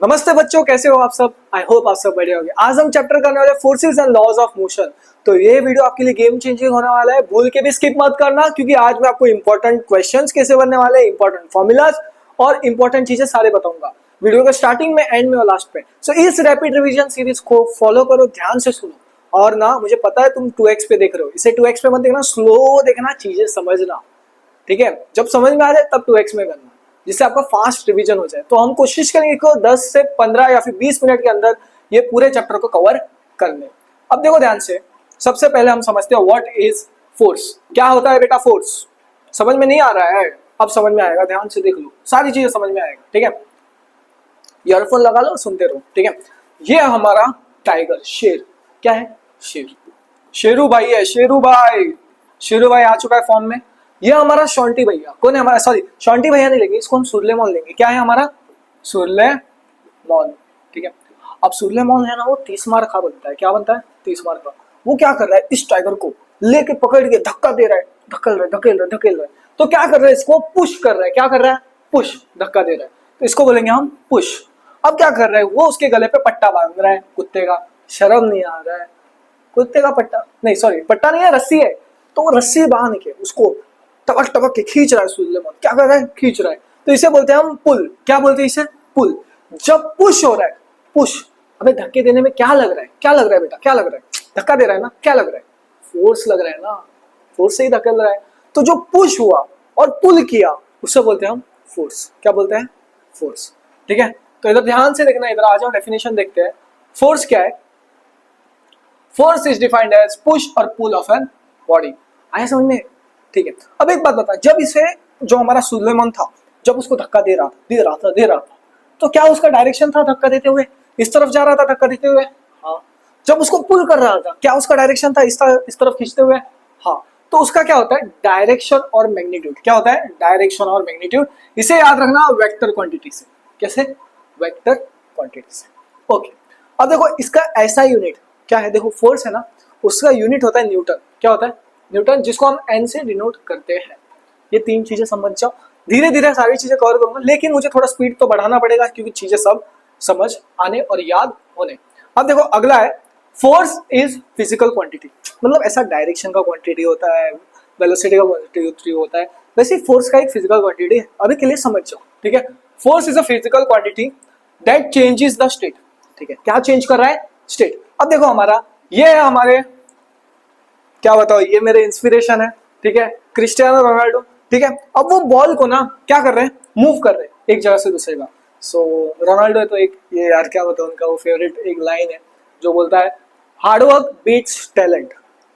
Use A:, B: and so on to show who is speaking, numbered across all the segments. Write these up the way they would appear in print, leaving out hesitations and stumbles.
A: नमस्ते बच्चों, कैसे हो आप सब। आई होप आप सब बढ़िया होंगे। आज हम चैप्टर करने वाले forces and laws of motion. तो ये वीडियो आपके लिए गेम चेंजिंग होने वाला है, भूल के भी स्किप मत करना, क्योंकि आज मैं आपको इंपॉर्टेंट क्वेश्चंस कैसे बनने वाले हैं, इंपॉर्टेंट फॉर्मूलाज और इंपॉर्टेंट चीजें सारे बताऊंगा वीडियो के स्टार्टिंग में, एंड में और लास्ट में। सो इस रैपिड रिवीजन सीरीज को फॉलो करो, ध्यान से सुनो। और ना, मुझे पता है तुम 2x पे देख रहे हो, इसे 2x पे मत देखना, स्लो देखना, चीजें समझना। ठीक है, जब समझ में आ जाए तब 2x में करना, जिससे आपका फास्ट रिवीजन हो जाए। तो हम कोशिश करेंगे कि 10 से 15 या फिर 20 मिनट के अंदर ये पूरे चैप्टर को कवर कर लें। अब देखो ध्यान से, सबसे पहले हम समझते हैं व्हाट इज फोर्स। क्या होता है बेटा फोर्स? समझ में नहीं आ रहा है? अब समझ में आएगा, ध्यान से देख लो, सारी चीजें समझ में आएगा। ठीक है, ईयरफोन लगा लो, सुनते रहो। ठीक है, ये हमारा टाइगर, शेर। क्या है? शेर। शेरू भाई है, शेरू भाई। शेरू भाई आ चुका है फॉर्म में। ये हमारा शॉन्टी भैया। कौन है हमारा? सॉरी, शॉन्टी भैया नहीं लेंगे, इसको हम सुरलेमोन लेंगे। क्या है हमारा? सुरलेमोन। ठीक है, अब सुरलेमोन है ना, वो 30 मार खा बनता है। क्या बनता है? 30 मार का। वो क्या कर रहा है? इस टाइगर को लेके पकड़ के धक्का दे रहा है, धकेल रहा है, धकेल रहा है, धकेल रहा है। तो क्या कर रहा है? इसको पुश कर रहा है। क्या कर रहा है? पुश, धक्का दे रहा है। तो इसको बोलेंगे हम पुश। अब क्या कर रहा है? वो उसके गले पे पट्टा बांध रहा है कुत्ते का। शर्म नहीं आ रहा है? कुत्ते का पट्टा नहीं, सॉरी, पट्टा नहीं है, रस्सी है। तो वो रस्सी बांध के उसको टपक टपक के खींच रहा है सुलेमान। क्या कर रहा है? खींच रहा है। तो इसे बोलते हैं हम पुल। क्या बोलते हैं इसे? पुल। जब पुश हो रहा है, पुश। अबे धक्के देने में क्या लग रहा है? क्या लग रहा है बेटा? क्या लग रहा है? धक्का दे रहा है ना? क्या लग रहा है? फोर्स लग रहा है ना, फोर्स से ही धक्का लग रहा है। तो जो पुश हुआ और पुल किया, उससे बोलते हैं हम फोर्स। क्या बोलते हैं? फोर्स। ठीक है, तो इधर ध्यान से देखना, इधर आ जाओ, डेफिनेशन देखते हैं। फोर्स क्या है? Force is defined as push और पुल ऑफ एन बॉडी। आया समझ में? ठीक है, अब एक बात बता, जब इसे, जो हमारा सुलेमान था, जब उसको धक्का दे रहा था, दे रहा था, दे रहा था, तो क्या उसका डायरेक्शन था धक्का देते हुए? इस तरफ जा रहा था धक्का देते हुए? हाँ। जब उसको पुल कर रहा था, क्या उसका डायरेक्शन था इस तरफ खींचते हुए? हाँ। तो उसका क्या होता है? डायरेक्शन और मैग्नीट्यूड। क्या होता है? डायरेक्शन और मैग्नीट्यूड। इसे याद रखना वेक्टर क्वांटिटी से। कैसे? वेक्टर क्वांटिटी से। ओके, अब देखो इसका ऐसा यूनिट क्या है? देखो फोर्स है ना, उसका यूनिट होता है न्यूटन। क्या होता है? न्यूटन, जिसको हम एन से डिनोट करते हैं। ये तीन चीजें समझ जाओ। धीरे धीरे सारी चीजें कवर करूंगा, लेकिन मुझे थोड़ा स्पीड तो बढ़ाना पड़ेगा, क्योंकि चीजें सब समझ आने और याद होने। अब देखो अगला है, फोर्स इज फिजिकल क्वांटिटी। मतलब ऐसा डायरेक्शन का क्वांटिटी होता है, वेलोसिटी का क्वांटिटी होता है, वैसे फोर्स का एक फिजिकल क्वांटिटी है। अभी के लिए समझ जाओ। ठीक है, force is a physical quantity that changes the state. ठीक है, क्या चेंज कर रहा है? स्टेट। अब देखो हमारा, ये है हमारे, क्या बताओ, ये मेरे इंस्पिरेशन है। ठीक है, क्रिस्टियानो रोनाल्डो। ठीक है, अब वो बॉल को ना क्या कर रहे हैं? मूव कर रहे हैं एक जगह से दूसरे जगह। सो रोनाल्डो है तो एक, ये यार क्या बताओ, उनका वो फेवरेट एक लाइन है जो बोलता है हार्डवर्क बीट्स टैलेंट।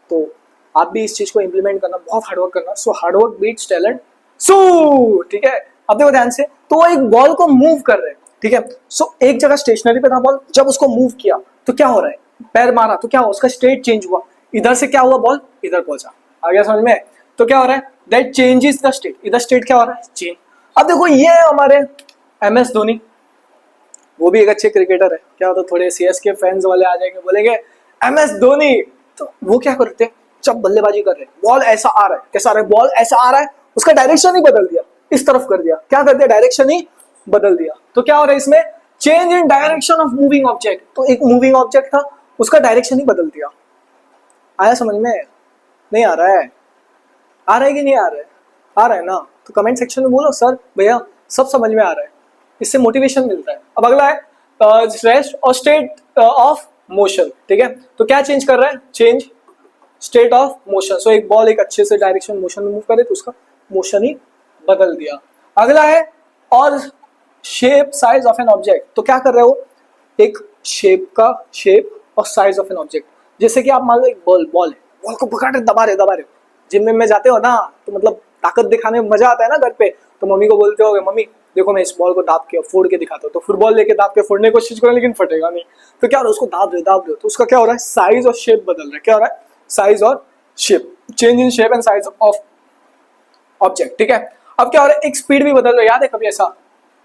A: तो आप भी इस चीज को इंप्लीमेंट करना, बहुत हार्डवर्क करना। सो हार्डवर्क बीट्स टैलेंट। सो ठीक है, अब देखो ध्यान से, तो वो एक बॉल को मूव कर रहे हैं। ठीक है, सो एक जगह स्टेशनरी पे था बॉल, जब उसको मूव किया तो क्या हो रहा है? पैर मारा तो क्या हुआ? उसका स्टेट चेंज हुआ। इधर से क्या हुआ? बॉल इधर पहुंचा। आ गया समझ में? तो क्या हो रहा है? That changes the state. इधर स्टेट क्या हो रहा है? चेंज। अब देखो ये है हमारे MS धोनी। वो भी एक अच्छे क्रिकेटर है। क्या होता, थोड़े CSK फैंस वाले आ जाएंगे, बोलेंगे MS धोनी। तो वो क्या करते हैं? जब बल्लेबाजी कर रहे हैं, बॉल ऐसा आ रहा है, कैसा आ रहा है? बॉल ऐसा आ रहा है, उसका डायरेक्शन ही बदल दिया, इस तरफ कर दिया। क्या कर दिया? डायरेक्शन ही बदल दिया। तो क्या हो रहा है इसमें? Change in direction of moving object. तो एक मूविंग ऑब्जेक्ट था, उसका डायरेक्शन ही बदल दिया। आया समझ में? नहीं आ रहा है? आ रहा है कि नहीं आ रहा है? आ रहा है ना? तो कमेंट सेक्शन में बोलो सर भैया सब समझ में आ रहा है, इससे मोटिवेशन मिलता है। अब अगला है रेस्ट और स्टेट ऑफ मोशन। ठीक है, तो क्या चेंज कर रहा है? Change state of motion. So एक बॉल एक अच्छे से डायरेक्शन मोशन में मूव करे तो उसका मोशन ही बदल दिया। अगला है और shape size of an object. तो क्या कर रहे हो? एक शेप और साइज ऑफ एन ऑब्जेक्ट। जैसे कि आप मान लो एक बॉल है, बॉल को पकड़ रहे, दबा रहे। जिम में जाते हो ना, तो मतलब ताकत दिखाने में मजा आता है ना घर पे, तो मम्मी को बोलते हो मम्मी देखो मैं इस बॉल को दाब के फोड़ के दिखाता हूँ। तो फुटबॉल लेके दाब के फोड़ने की कोशिश करो, लेकिन फटेगा नहीं। तो क्या हो रहा है? उसको दाब रहे, तो उसका क्या हो रहा है? साइज और शेप बदल रहा है। क्या हो रहा है? साइज और shape, change in shape and size of object. ठीक है, अब क्या हो रहा है? एक स्पीड भी बदल रहा है। याद है कभी ऐसा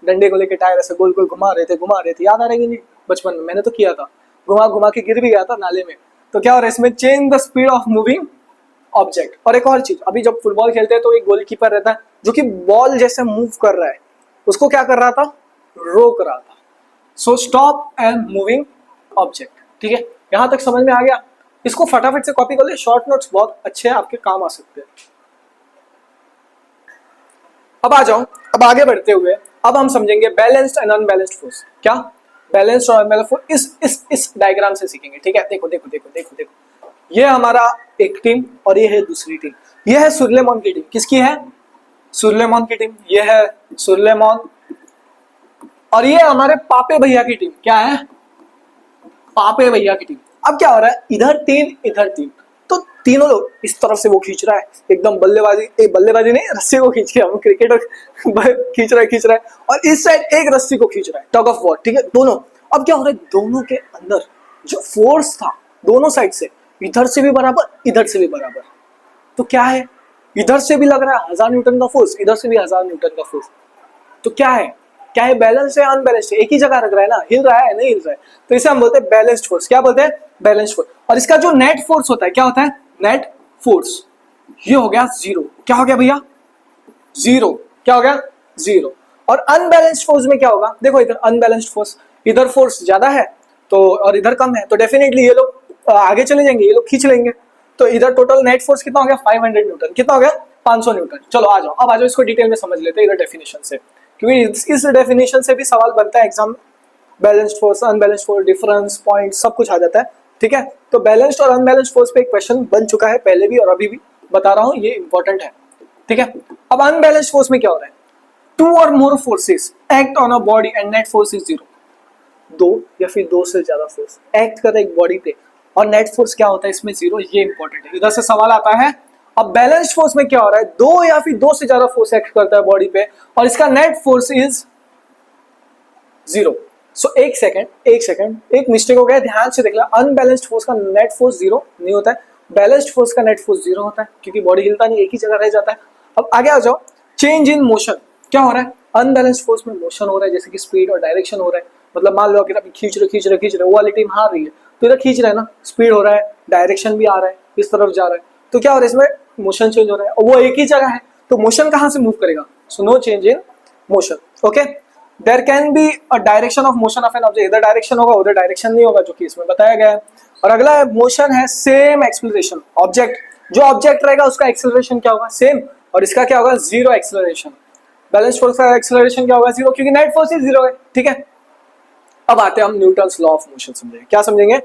A: डंडे को लेके टायर ऐसे गोल गोल घुमा रहे थे? याद आ रहा है कि नहीं? बचपन में मैंने तो किया था, घुमा घुमा के गिर भी गया था नाले में। तो क्या हो रहा है इसमें? Change the speed of moving object. और एक और चीज, अभी जब फुटबॉल खेलते हैं तो एक गोलकीपर रहता है जो कि बॉल जैसे मूव कर रहा है, उसको क्या कर रहा था? रोक रहा था। So stop and moving object. ठीक है, यहां तक समझ में आ गया? इसको फटाफट से कॉपी कर ले, शॉर्ट नोट्स बहुत अच्छे हैं, आपके काम आ सकते हैं। अब आ जाओ, अब आगे बढ़ते हुए अब हम समझेंगे बैलेंस्ड एंड अनबैलेंस्ड फोर्स। क्या बैलेंस्ड और अनबैलेंस्ड फोर्स इस डायग्राम से सीखेंगे। ठीक है, देखो देखो देखो देखो देखो, ये हमारा एक टीम और ये है दूसरी टीम। ये है सुरलेमान की टीम। किसकी है? सुरलेमान की टीम। ये है सुरलेमान और ये हमारे पापे भैया की टीम। क्या है? पापे भैया की टीम। अब क्या हो रहा है, इधर तीन इधर तीन, तो तीनों लोग इस तरफ से वो खींच रहा है एकदम बल्लेबाजी, बल्लेबाजी नहीं, रस्सी को खींच रहा है, क्रिकेटर खींच रहा है और इस साइड एक रस्सी को खींच रहा है, टग ऑफ वॉर। ठीक है, दोनों। अब क्या हो रहा है, दोनों के अंदर जो फोर्स था दोनों साइड से, इधर से भी बराबर इधर से भी बराबर, तो क्या है, इधर से भी लग रहा है 1000 न्यूटन का फोर्स, इधर से भी 1000 न्यूटन का फोर्स, तो क्या है, क्या है, बैलेंस है अनबैलेंस्ड है, एक ही जगह रख रहा है ना, हिल रहा है नहीं हिल रहा है, तो इसे हम बोलते हैं बैलेंस्ड फोर्स। क्या बोलते हैं? Balanced force. और इसका जो नेट फोर्स होता है क्या होता है? Net force. ये हो गया जीरो। क्या हो गया भैया? जीरो। क्या हो गया? जीरो। और अनबैलेंस्ड फोर्स में क्या होगा, देखो इधर अनबैलेंस्ड फोर्स, इधर फोर्स ज्यादा है तो और इधर कम है, तो डेफिनेटली ये लोग आगे चले जाएंगे, ये लोग खींच लेंगे, तो इधर टोटल नेट फोर्स कितना हो गया? 500 न्यूटन। कितना हो गया? 500 न्यूटन। चलो आ जाओ, अब आ जाओ, इसको डिटेल में समझ लेते हैं इधर डेफिनेशन से, क्योंकि इस डेफिनेशन से भी सवाल बनता है exam, balanced force, unbalanced force, difference point सब कुछ आ जाता है। ठीक है, तो बैलेंस्ड और अनबैलेंस्ड फोर्स पे एक क्वेश्चन बन चुका है पहले भी और अभी भी बता रहा हूं, ये इंपॉर्टेंट है। ठीक है, अब अनबैलेंस्ड फोर्स में क्या हो रहा है, टू और more forces act on a body and net force is zero. दो या फिर दो से ज्यादा फोर्स एक्ट कर रहे एक बॉडी पे और नेट फोर्स क्या होता है इसमें? जीरो। ये इंपॉर्टेंट है, इधर से सवाल आता है। अब बैलेंस्ड फोर्स में क्या हो रहा है, दो या फिर दो से ज्यादा फोर्स एक्ट करता है बॉडी पे और इसका नेट फोर्स इज जीरो। सो एक सेकंड, एक मिस्टेक हो गया, ध्यान से देख ला। अनबैलेंस्ड फोर्स का नेट फोर्स जीरो नहीं होता है, बैलेंस्ड फोर्स का नेट फोर्स जीरो होता है, क्योंकि बॉडी हिलता नहीं, एक ही जगह रह जाता है। अब आगे आ जाओ, चेंज इन मोशन। क्या हो रहा है, अनबैलेंस्ड फोर्स में मोशन हो रहा है, जैसे कि स्पीड और डायरेक्शन हो रहा है। मतलब मान लो अगर अभी खींच रहे वो वाली टीम हार रही है, तो इधर खींच रहा है ना, स्पीड हो रहा है, डायरेक्शन भी आ रहा है, इस तरफ जा रहा है, तो क्या हो रहा है, इसमें मोशन चेंज हो रहा है और वो एक ही जगह है, तो मोशन कहां से मूव करेगा? So no change in motion. Okay, there can be a direction of motion of an object, इधर डायरेक्शन होगा उधर डायरेक्शन नहीं होगा, जो कि इसमें बताया गया है। और अगला मोशन है सेम एक्सेलरेशन। ऑब्जेक्ट, जो ऑब्जेक्ट रहेगा उसका एक्सेलरेशन क्या होगा? सेम, और इसका क्या होगा? Zero acceleration. बैलेंस फोर्स का एक्सेलरेशन क्या होगा? जीरो, क्योंकि नेट फोर्स ही जीरो है। ठीक है, अब आते हैं हम न्यूटन्स लॉ ऑफ मोशन समझेंगे। क्या समझेंगे?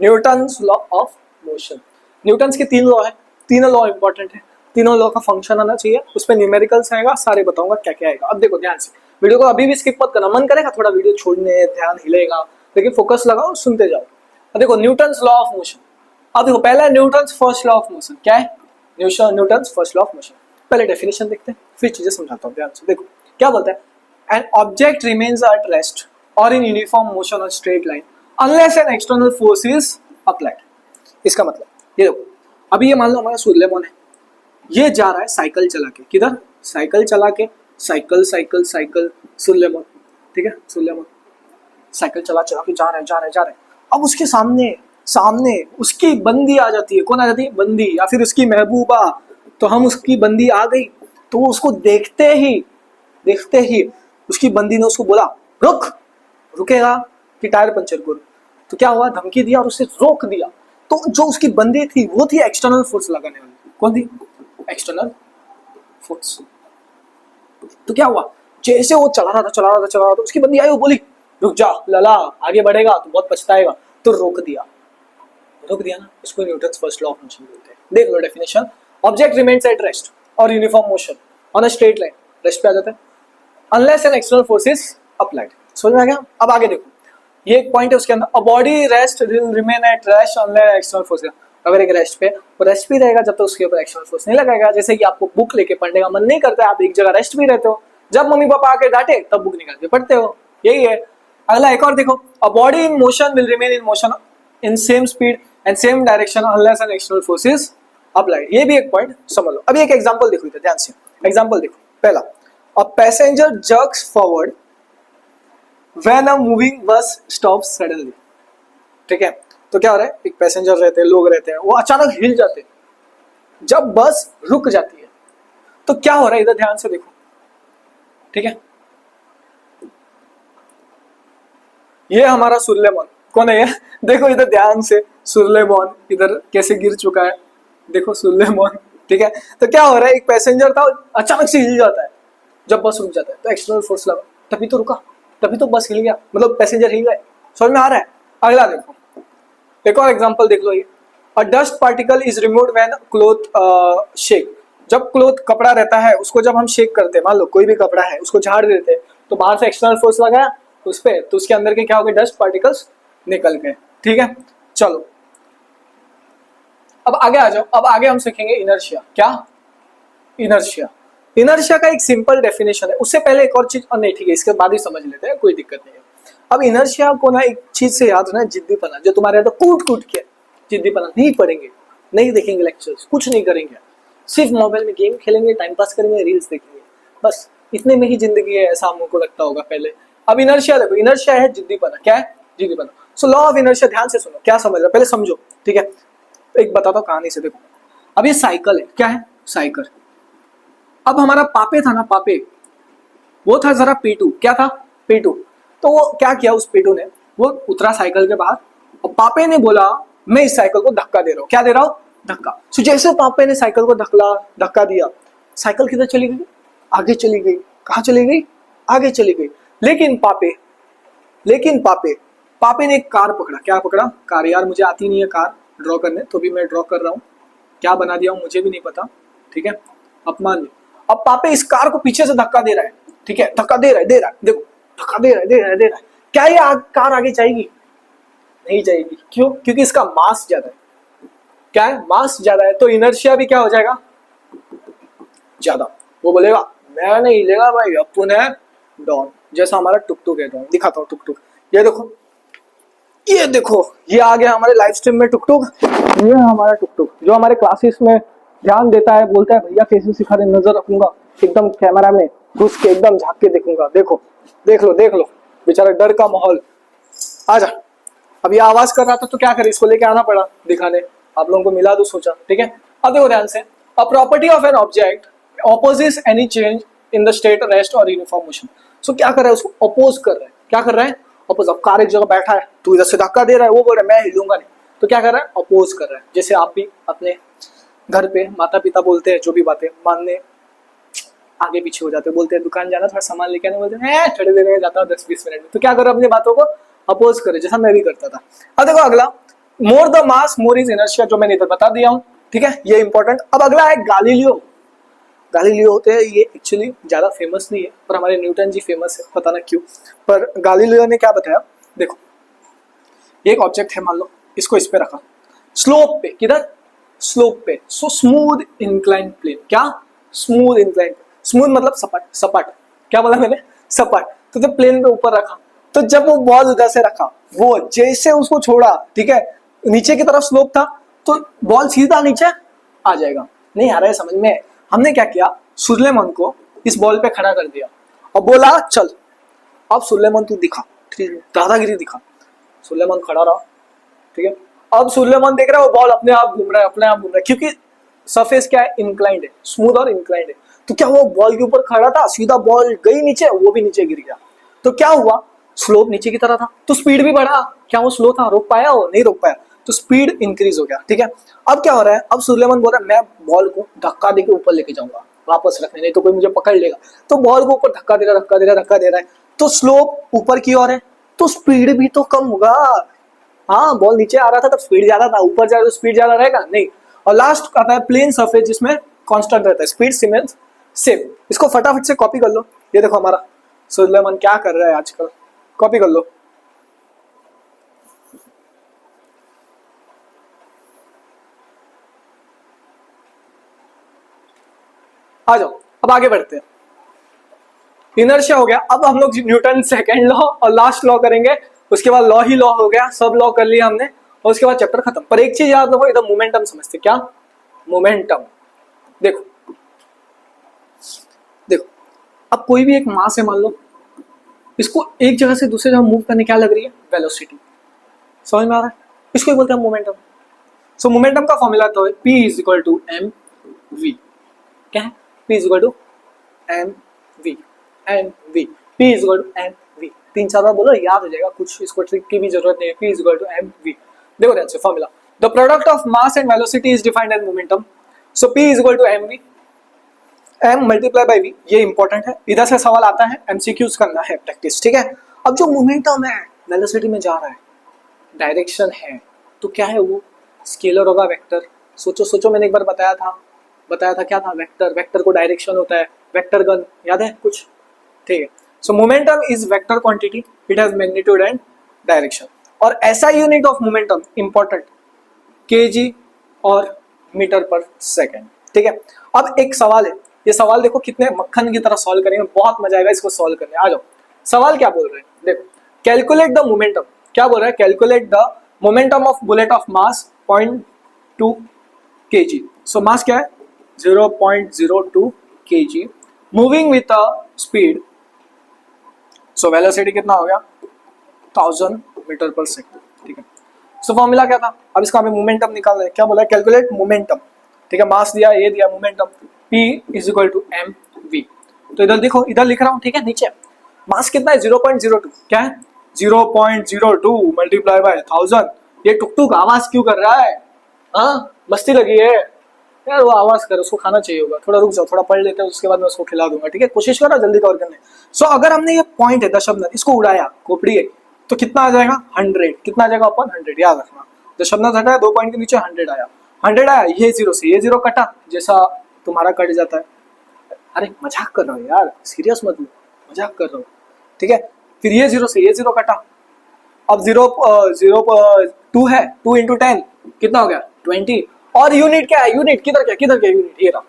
A: Newton's law of motion. Newton's के तीन लॉ है, तीनों लॉ इंपॉर्टेंट है, तीनों लॉ का फंक्शन आना चाहिए, उसमें न्यूमेरिकल्स आएगा, सारे बताऊंगा क्या क्या आएगा। अब देखो ध्यान से, वीडियो को अभी भी स्किप मत करना, मन करेगा थोड़ा वीडियो छोड़ने, ध्यान हिलेगा, लेकिन फोकस लगाओ, सुनते जाओ। अब देखो न्यूटन्स लॉ ऑफ मोशन। अब देखो पहला Newton's first law of motion. क्या है? Newton's first law of motion. पहले डेफिनेशन देखते हैं, फिर चीजें समझाता हूँ ध्यान से। देखो क्या बोलता है, an object remains at rest और इन यूनिफॉर्म मोशन और straight line unless an external force is applied. इसका मतलब ये देखो, अभी ये मान लो हमारा सूर्यलेमन है, ये जा रहा है साइकिल चला के, किधर? साइकिल चला के, साइकिल साइकिल साइकिल, सूर्यलेमन। ठीक है, सूर्यलेमन साइकिल चला चला के जा रहा है। अब उसके सामने सामने उसकी बंदी आ जाती है। कौन आ जाती है? बंदी, या फिर उसकी महबूबा। तो हम उसकी बंदी आ गई, तो वो उसको देखते ही उसकी बंदी ने उसको बोला रुक। रुकेगा कि टायर पंचर करो? तो क्या हुआ, धमकी दिया और उसे रोक दिया। तो जो उसकी बंदी थी वो थी एक्सटर्नल फोर्स लगाने वाली। कौन थी? External force. तो क्या हुआ, जैसे वो चला रहा था, उसकी बंदी आई, वो बोली रुक जा लला, आगे बढ़ेगा तो बहुत पछताएगा, तो रोक दिया ना, इसको Newton's first law of motion बोलते हैं। देख लो definition, object remains at rest और uniform motion on a straight line, rest पे आ जाता है, unless an external force is applied. समझ में आ गया? अब आगे देखो, ये एक पॉइंट है उसके अंदर, a body rest will remain at rest unless external force. अगर एक रेस्ट पे, वो रेस्ट भी रहेगा जब तक उसके ऊपर एक्सटर्नल फोर्स नहीं लगाएगा। जैसे कि आपको बुक लेके पढ़ने का मन नहीं करता है, आप एक जगह रेस्ट भी रहते हो, जब मम्मी पापा आके डांटे तब बुक निकाल के पढ़ते हो, यही है। अगला एक और देखो, a body in motion will remain in motion in same speed and same direction unless an external force is applied. ये भी एक पॉइंट समझ लो। अभी एक एग्जांपल देखो इधर ध्यान से, एग्जांपल देखो। पहला, a passenger jerks forward when a moving bus stops suddenly. ठीक है, तो क्या हो रहा है, एक पैसेंजर रहते हैं, लोग रहते हैं, वो अचानक हिल जाते हैं जब बस रुक जाती है। तो क्या हो रहा है, इधर ध्यान से देखो। ठीक है, ये हमारा सुलेमान कौन है ये? देखो इधर ध्यान से, सुलेमान इधर कैसे गिर चुका है, देखो सुलेमान। ठीक है, तो क्या हो रहा है, एक पैसेंजर था, अचानक से हिल जाता है जब बस रुक जाता है, तो एक्सटर्नल फोर्स लगा, तभी तो रुका, तभी तो बस हिल गया, मतलब पैसेंजर हिल गए। समझ में आ रहा है? अगला देखो, एक और एग्जांपल देख लो ये। अ dust particle is removed when cloth shake. जब क्लोथ कपड़ा रहता है उसको जब हम शेक करते हैं, मान लो कोई भी कपड़ा है उसको झाड़ देते हैं, तो बाहर से एक्सटर्नल फोर्स लगाया उस पे, तो उसके अंदर के क्या हो गए, डस्ट पार्टिकल्स निकल गए। ठीक है, चलो अब आगे आ जाओ। अब आगे हम सीखेंगे इनर्शिया। क्या? इनर्शिया। इनर्शिया का एक सिंपल डेफिनेशन है, उससे पहले एक और चीज, और नहीं ठीक है इसके बाद ही समझ लेते हैं, कोई दिक्कत नहीं है। अब इनर्शिया को ना एक चीज से याद रखना है, जिद्दीपना। जो तुम्हारे यहाँ तो कूट कूट के जिद्दीपना, नहीं पढ़ेंगे, नहीं देखेंगे लेक्चर्स, कुछ नहीं करेंगे, सिर्फ मोबाइल में गेम खेलेंगे, टाइम पास करेंगे, रील्स देखेंगे, बस इतने में ही जिंदगी है, ऐसा हमको लगता होगा पहले। अब इनर्शिया देखो, इनर्शिया है जिद्दीपना। क्या है? जिद्दीपना। सो लॉ ऑफ इनर्शिया, ध्यान से सुनो, क्या समझ रहे हो पहले समझो। ठीक है, एक बताता हूँ कहानी से, देखो अब ये साइकिल है। क्या है? साइकिल। अब हमारा पापे था ना, पापे, वो था जरा पेटू। क्या था? पेटू। तो वो क्या किया, उस पेटू ने, वो उतरा साइकिल के बाहर, और पापे ने बोला मैं इस साइकिल को धक्का दे रहा हूँ। क्या दे रहा हूँ? धक्का। सो जैसे पापे ने साइकिल को धक्का दिया, साइकिल किधर चली गई? आगे चली गई। कहाँ चली गई? आगे चली गई। लेकिन पापे पापे ने एक कार पकड़ा। क्या पकड़ा? कार। यार मुझे आती नहीं है कार ड्रॉ करने, तो भी मैं ड्रॉ कर रहा हूँ, क्या बना दिया हूँ मुझे भी नहीं पता। ठीक है, अपमान नहीं। अब पापे इस कार को पीछे से धक्का दे रहा है। ठीक है, धक्का दे रहा है, देखो धक्का दे रहा है। क्या ये कार आगे जाएगी? नहीं जाएगी। क्यों? क्योंकि इसका मास ज्यादा है। क्या है? मास ज्यादा है, तो इनर्शिया भी क्या हो जाएगा? ज्यादा। वो बोलेगा मैं नहीं हिलेगा भाई, अपुन है डॉन। जैसा हमारा टुकटुक है डॉन। दिखाता हूँ टुकटुक, ये देखो, ये आ गया हमारे लाइव स्ट्रीम में टुकटुक। ये हमारा टुकटुक जो हमारे क्लासेस में ध्यान देता है, बोलता है भैया कैसे सिखा रहे, नजर रखूंगा, एकदम कैमरा में घुस के एकदम झांक के देखूंगा। देखो देख लो बेचारा, डर का माहौल। आजा। अब ये आवाज कर रहा था तो क्या करे, इसको लेके आना पड़ा दिखाने, आप लोगों को मिला तो सोचा। ठीक है, अब देखो ध्यान से। A property of an object opposes any change in the state, rest और यूनिफॉर्म मोशन। सो क्या कर रहा है, उसको अपोज कर रहा है। क्या कर रहा है? अपोज। अब कार एक जगह बैठा है, तू इधर से धक्का दे रहा है, वो बोल रहा है मैं हिलूंगा नहीं, तो क्या कर रहा है? अपोज कर रहा है। जैसे आप भी अपने घर पे माता पिता बोलते हैं जो भी बातें मानने, आगे पीछे हो जाते हैं, बोलते हैं दुकान जाना थोड़ा सामान लेके आने, बोलते हैं थोड़ी देर में जाता हूँ 10-20 मिनट में, तो क्या करो अपनी बातों को अपोज करे, जैसा मैं भी करता था। अब देखो अगला, more the mass more is inertia, जो मैंने इधर बता दिया हूँ। ठीक है, ये इंपॉर्टेंट। अब अगला है गालीलियो। गालीलियो होते हैं, ये एक्चुअली ज्यादा फेमस नहीं है, पर हमारे न्यूटन जी फेमस है, पता ना क्यों। पर गालीलियो ने क्या बताया, देखो एक ऑब्जेक्ट है, मान लो इसको इस पे रखा, स्लोप पे, किधर? स्लोप पे। So smooth incline plane. क्या? Smooth incline. स्मूथ मतलब सपाट, सपाट। क्या बोला मैंने? सपाट। तो जब प्लेन पे ऊपर रखा, तो जब वो बॉल उधर से रखा, वो जैसे उसको छोड़ा, ठीक है, नीचे की तरफ स्लोप था, तो बॉल सीधा नीचे आ जाएगा। नहीं आ रहा है समझ में? हमने क्या किया, सुलेमान को इस बॉल पे खड़ा कर दिया और बोला चल अब सुलेमान तू दिखा, दादागिरी दिखा। सुलेमान खड़ा रहा। ठीक है, अब सुलेमान देख रहा है वो बॉल अपने आप घूम रहा है, क्योंकि सरफेस क्या है, इंक्लाइंड है, स्मूथ और इंक्लाइंड है। तो क्या वो बॉल के ऊपर खड़ा था, सीधा बॉल गई नीचे, वो भी नीचे गिर गया। तो क्या हुआ, स्लोप नीचे की तरह था, तो स्पीड भी बढ़ा। क्या वो स्लो था, रोक पाया? वो नहीं रोक पाया, तो स्पीड इंक्रीज हो गया। ठीक है, अब क्या हो रहा है, अब सुलेमान बोल रहा है मैं बॉल को धक्का देके ऊपर लेके जाऊंगा, वापस रखने, नहीं तो कोई मुझे पकड़ लेगा। तो बॉल को ऊपर धक्का दे रहा है, तो स्लोप ऊपर की ओर है, तो स्पीड भी तो कम होगा। हाँ, बॉल नीचे आ रहा था तब स्पीड ज्यादा था, ऊपर जा रहा तो स्पीड ज्यादा रहेगा नहीं। और लास्ट आता है प्लेन सरफेस, जिसमें कांस्टेंट रहता है, स्पीड सीमेंस सेम। इसको फटाफट से कॉपी कर लो। ये देखो हमारा सुलेमान क्या कर रहा है आजकल, कॉपी कर लो। आ जाओ, अब आगे बढ़ते हैं। इनर्शिया हो गया, अब हम लोग न्यूटन सेकंड लॉ और लास्ट लॉ करेंगे, उसके बाद लॉ ही लॉ हो गया, सब लॉ कर लिया हमने, और उसके बाद चैप्टर खत्म। पर एक चीज याद रखो, इधर मोमेंटम समझते। क्या मोमेंटम? देखो देखो, अब कोई भी एक मास है मान लो, इसको एक जगह से दूसरी जगह मूव करने क्या लग रही है, वेलोसिटी। समझ में आ रहा है? इसको ही बोलते हैं मोमेंटम। सो मोमेंटम का फॉर्मूला तो है P is equal to M V. क्या है? P is equal to M V, M V, P is equal to M V. 3-4 बार बोलो याद हो जाएगा, कुछ इसको ट्रिक की भी जरूरत नहीं है। P is equal to mv। देखो ध्यान से formula, the product of mass and velocity is defined as momentum, so P is equal to mv, m multiply by v। ये इंपॉर्टेंट है, इधर से सवाल आता है, एमसीक्यूज करना है प्रैक्टिस, ठीक है। अब जो मोमेंटम है वेलोसिटी में जा रहा है, डायरेक्शन है, तो क्या है वो, स्केलर होगा वेक्टर। सोचो सोचो, मैंने एक बार बताया था क्या था, वेक्टर। वेक्टर को डायरेक्शन होता है, वेक्टर गन, याद है कुछ, ठीक है। सो momentum is vector quantity, it has magnitude and direction. और ऐसा unit of momentum important, KG और मीटर पर सेकेंड, ठीक है। अब एक सवाल है, ये सवाल देखो कितने मक्खन की तरह सॉल्व करेंगे, बहुत मजा आएगा इसको सॉल्व करने। आ जाओ, सवाल क्या बोल रहे हैं देखो, कैलकुलेट द मोमेंटम, क्या बोल रहा है, calculate the momentum of bullet of mass 0.2 kg। सो मास क्या है 0.02 kg, moving with a speed, so velocity कितना हो गया 1000 मीटर पर सेकेंड, ठीक है। सो फॉर्मूला क्या था, अब इसका हमें मोमेंटम निकालना है, क्या बोला है, कैलकुलेट मोमेंटम, ठीक है। मास दिया, ये दिया momentum, P is equal to mv। तो इधर देखो, इधर लिख रहा हूं, ठीक है, नीचे मास कितना है 0.02, क्या है 0.02 मल्टीप्लाई बाय 1000। ये टुक टुक आवाज क्यों कर रहा है, हाँ मस्ती लगी है यार, वो आवाज कर, उसको खाना चाहिए होगा। थोड़ा रुक जाओ, थोड़ा पढ़ लेते हैं, उसके बाद मैं उसको खिला दूंगा, ठीक है। कोशिश करो जल्दी कवर करने। सो अगर हमने ये पॉइंट है दशमलव, इसको उड़ाया, खोपड़ी है, तो कितना आ जाएगा 100, कितना आ जाएगा अपन 100, याद रखना। दशमलव हटाया, 2 पॉइंट के नीचे 100 आया, 100 आया, ये जीरो से ये जीरो कटा, जैसा तुम्हारा कट जाता है। अरे मजाक कर रहा हूँ यार, सीरियस मत लो, मजाक कर रहा हूँ, ठीक है। फिर ये जीरो से ये जीरो कटा, अब 0.02 है, 2 इंटू 10 कितना हो गया 20। और यूनिट क्या है, यूनिट किधर क्या यूनिट, ये रहा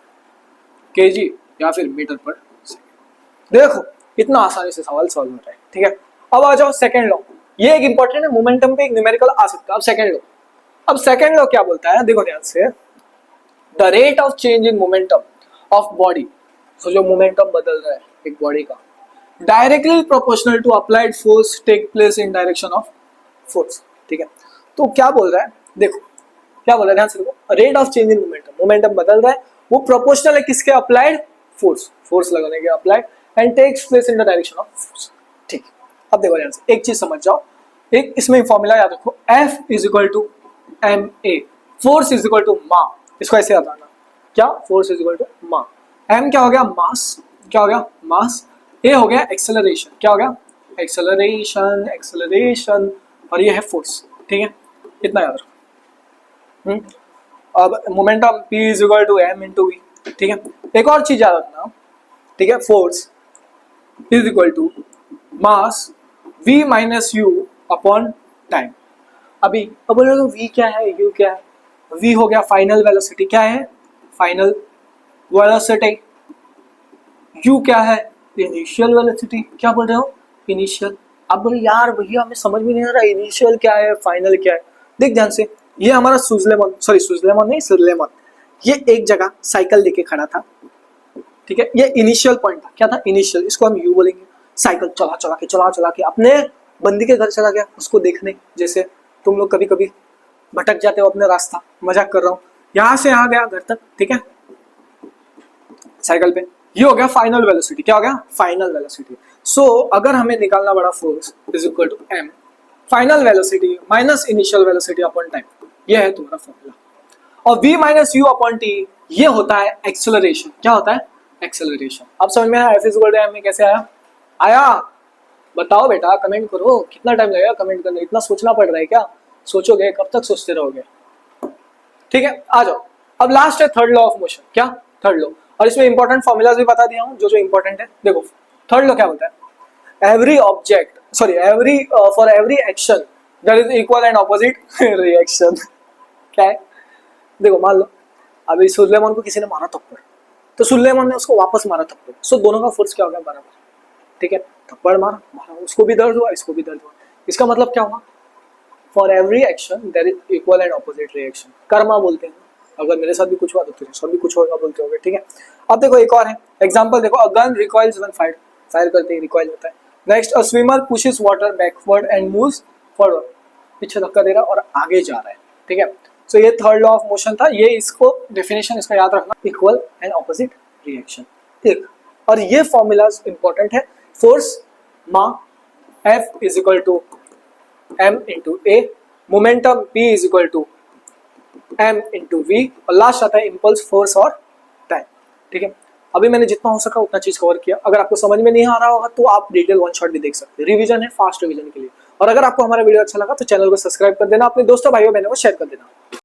A: केजी या फिर मीटर पर सेकेंड। देखो इतना आसानी से सवाल सॉल्व हो रहा है, ठीक है। अब आ जाओ सेकंड लॉ, ये एक इंपॉर्टेंट है, मोमेंटम पे एक न्यूमेरिकल आ सकता है। अब सेकंड लॉ क्या बोलता है, देखो ध्यान से, the rate of change in momentum of body, so जो मोमेंटम बदल रहा है एक बॉडी का, directly proportional to applied force take place in direction of force, ठीक है। तो क्या बोल रहा है, देखो क्या बोल रहा है, ध्यान से देखो, rate of change in momentum, momentum बदल रहा है, वो प्रोपोर्शनल है किसके, अप्लाइड फोर्स, फोर्स लगाने के applied, and takes place in the direction of force, ठीक। अब देखो ध्यान से, एक चीज समझ जाओ, एक इसमें फॉर्मूला याद रखो, F is equal to ma, force is equal to मा, इसको ऐसे याद रखना, क्या, फोर्स इज इक्वल टू मा, m क्या हो गया मास, क्या हो गया मास, a हो गया एक्सेलरेशन, क्या हो गया एक्सेलरेशन, और ये है फोर्स, ठीक है, इतना याद रखो। अब momentum P is equal to m into V, ठीक है। एक और चीज याद रखना, ठीक है, force is equal to mass v minus U upon time. अभी अब बोलोगे v क्या है, u क्या है, v हो गया फाइनल वेलोसिटी, क्या है फाइनल वेलोसिटी, u क्या है इनिशियल वेलोसिटी, क्या बोल रहे हो इनिशियल। अब बोले यार भैया हमें समझ में नहीं आ रहा इनिशियल क्या है फाइनल क्या है, देख ध्यान से, ये हमारा सुजलेमन नहीं सुजलेमन, ये एक जगह साइकिल लेके खड़ा था, ठीक है, ये इनिशियल पॉइंट था, क्या था इनिशियल, इसको हम यू बोलेंगे। साइकिल चला के अपने बंदी के घर चला गया उसको देखने, जैसे तुम लोग कभी कभी भटक जाते हो अपने रास्ता, मजाक कर रहा हूँ, यहाँ से यहाँ गया घर तक, ठीक है, साइकिल पे, ये हो गया फाइनल वेलोसिटी, क्या हो गया फाइनल वेलोसिटी। सो अगर हमें निकालना बड़ा force is equal to m final velocity minus initial velocity upon time, ये है तुम्हारा फॉर्मूला। और v minus U upon T, ये होता है एक्सेलरेशन, क्या होता है एक्सेलरेशन। अब समझ में आया f is equal to m में कैसे आया बताओ बेटा, कमेंट करो, कितना टाइम लगेगा कमेंट करने, इतना सोचना पड़ रहा है क्या, सोचोगे कब तक सोचते रहोगे, ठीक है। आ जाओ, अब लास्ट है थर्ड लॉ ऑफ मोशन, क्या थर्ड लॉ, और इसमें इंपॉर्टेंट फॉर्मूलाज भी बता दिया हूँ जो इंपॉर्टेंट है। देखो थर्ड लॉ क्या बोलता है, every for every action there is equal and opposite reaction. क्या है, देखो मान लो अभी सुलेमान को किसी ने मारा थप्पड़, तो सुलेमान ने उसको वापस मारा थप्पड़, सो दोनों का फोर्स क्या हो गया बराबर, ठीक है, थप्पड़ मारा, उसको भी दर्द हुआ इसको भी दर्द हुआ, इसका मतलब क्या हुआ, for every action there is equal and opposite reaction, karma बोलते हैं, अगर मेरे साथ भी कुछ हुआ तो तेरे साथ भी कुछ होगा बोलते होगे, ठीक है। अब देखो एक और है एग्जांपल, देखो अ गन रिकॉइल्स व्हेन फायर करते ही रिकॉइल होता है। Next, a swimmer pushes water backward and moves forward, पीछे धक्का दे रहा है और आगे जा रहा है, ठीक है। सो ये थर्ड लॉ ऑफ मोशन था, ये इसको डेफिनेशन इसका याद रखना, इक्वल एंड ऑपोजिट रिएक्शन, ठीक। और ये फॉर्मूलाज इंपॉर्टेंट है, फोर्स मा, F is equal to m into A, momentum P is equal to m into V, और लास्ट आता है इम्पल्स, फोर्स और टाइम। ठीक है, अभी मैंने जितना हो सका उतना चीज कवर किया। अगर आपको समझ में नहीं आ रहा होगा तो आप डिटेल वन शॉट भी देख सकते हैं, रिवीजन है, फास्ट रिवीजन के लिए। और अगर आपको हमारा वीडियो अच्छा लगा तो चैनल को सब्सक्राइब कर देना, अपने दोस्तों भाइयों बहनों को शेयर कर देना।